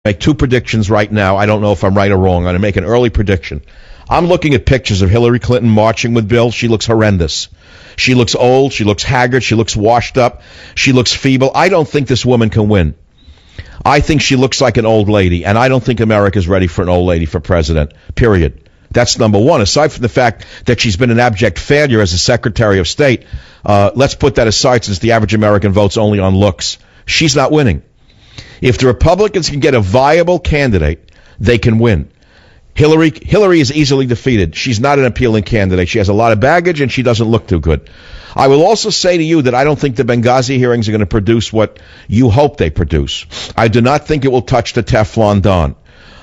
make two predictions right now. I don't know if I'm right or wrong. I'm going to make an early prediction. I'm looking at pictures of Hillary Clinton marching with Bill. She looks horrendous. She looks old. She looks haggard. She looks washed up. She looks feeble. I don't think this woman can win. I think she looks like an old lady, and I don't think America's ready for an old lady for president, period. That's number one. Aside from the fact that she's been an abject failure as a Secretary of State, let's put that aside since the average American votes only on looks. She's not winning. If the Republicans can get a viable candidate, they can win. Hillary is easily defeated. She's not an appealing candidate. She has a lot of baggage, and she doesn't look too good. I will also say to you that I don't think the Benghazi hearings are going to produce what you hope they produce. I do not think it will touch the Teflon Don.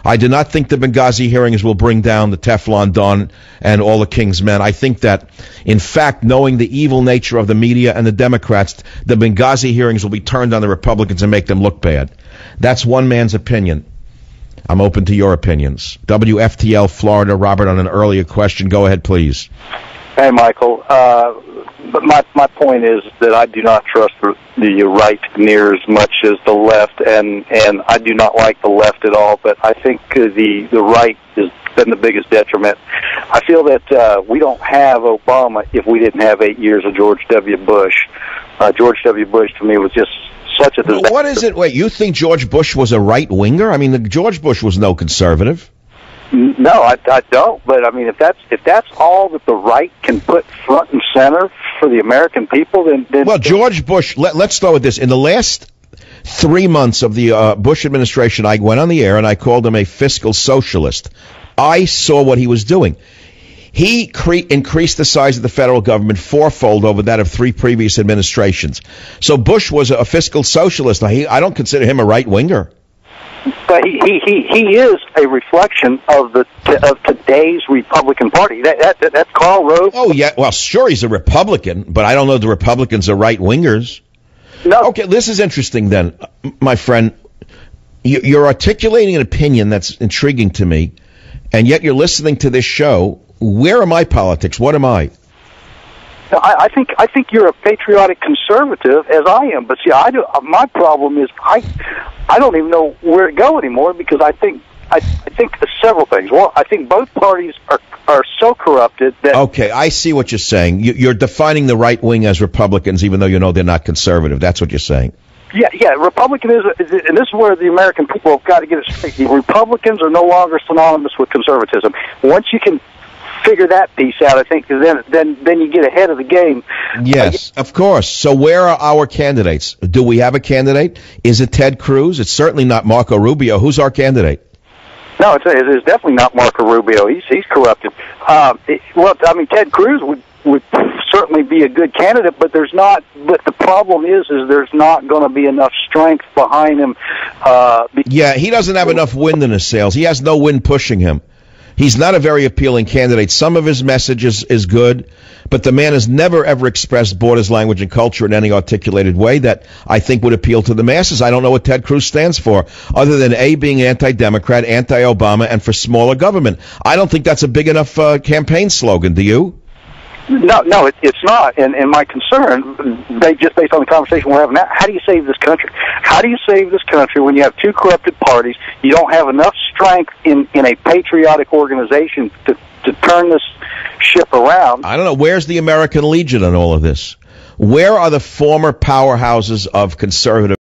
I do not think the Benghazi hearings will bring down the Teflon Don and all the king's men. I think that, in fact, knowing the evil nature of the media and the Democrats, the Benghazi hearings will be turned on the Republicans and make them look bad. That's one man's opinion. I'm open to your opinions. WFTL, Florida. Robert, on an earlier question. Go ahead, please. Hey, Michael. But my point is that I do not trust the right near as much as the left, and I do not like the left at all, but I think the right has been the biggest detriment. I feel that we don't have Obama if we didn't have 8 years of George W. Bush. George W. Bush, to me, was just such a disaster. What is it? Wait, you think George Bush was a right-winger? I mean, George Bush was no conservative. No, I don't. But I mean, if that's all that the right can put front and center for the American people, then well, George Bush. Let's start with this. In the last 3 months of the Bush administration, I went on the air and I called him a fiscal socialist. I saw what he was doing. He increased the size of the federal government fourfold over that of 3 previous administrations. So Bush was a fiscal socialist. I don't consider him a right-winger. But he is a reflection of today's Republican Party. That's Karl Rove. Oh yeah, well sure he's a Republican, but I don't know the Republicans are right wingers. No. Okay, this is interesting then, my friend. You're articulating an opinion that's intriguing to me, and yet you're listening to this show. Where are my politics? What am I? I think you're a patriotic conservative, as I am. But see, my problem is I don't even know where to go anymore, because I think several things. Well, I think both parties are so corrupted that. Okay, I see what you're saying. You're defining the right wing as Republicans, even though you know they're not conservative. That's what you're saying. Yeah. Republicanism, and this is where the American people have got to get it straight. The Republicans are no longer synonymous with conservatism. Once you can figure that piece out, I think, then you get ahead of the game. Yes, of course. So where are our candidates? Do we have a candidate? Is it Ted Cruz? It's certainly not Marco Rubio. Who's our candidate? No, it's definitely not Marco Rubio. He's corrupted. Well, I mean, Ted Cruz would certainly be a good candidate, but there's not. But the problem is there's not going to be enough strength behind him. Yeah, he doesn't have enough wind in his sails. He has no wind pushing him. He's not a very appealing candidate. Some of his message is good, but the man has never, ever expressed borders, language, and culture in any articulated way that I think would appeal to the masses. I don't know what Ted Cruz stands for, other than A, being anti-Democrat, anti-Obama, and for smaller government. I don't think that's a big enough campaign slogan. Do you? No, it's not. And my concern, just based on the conversation we're having now, how do you save this country? How do you save this country when you have two corrupted parties? You don't have enough strength in a patriotic organization to turn this ship around. I don't know. Where's the American Legion in all of this? Where are the former powerhouses of conservative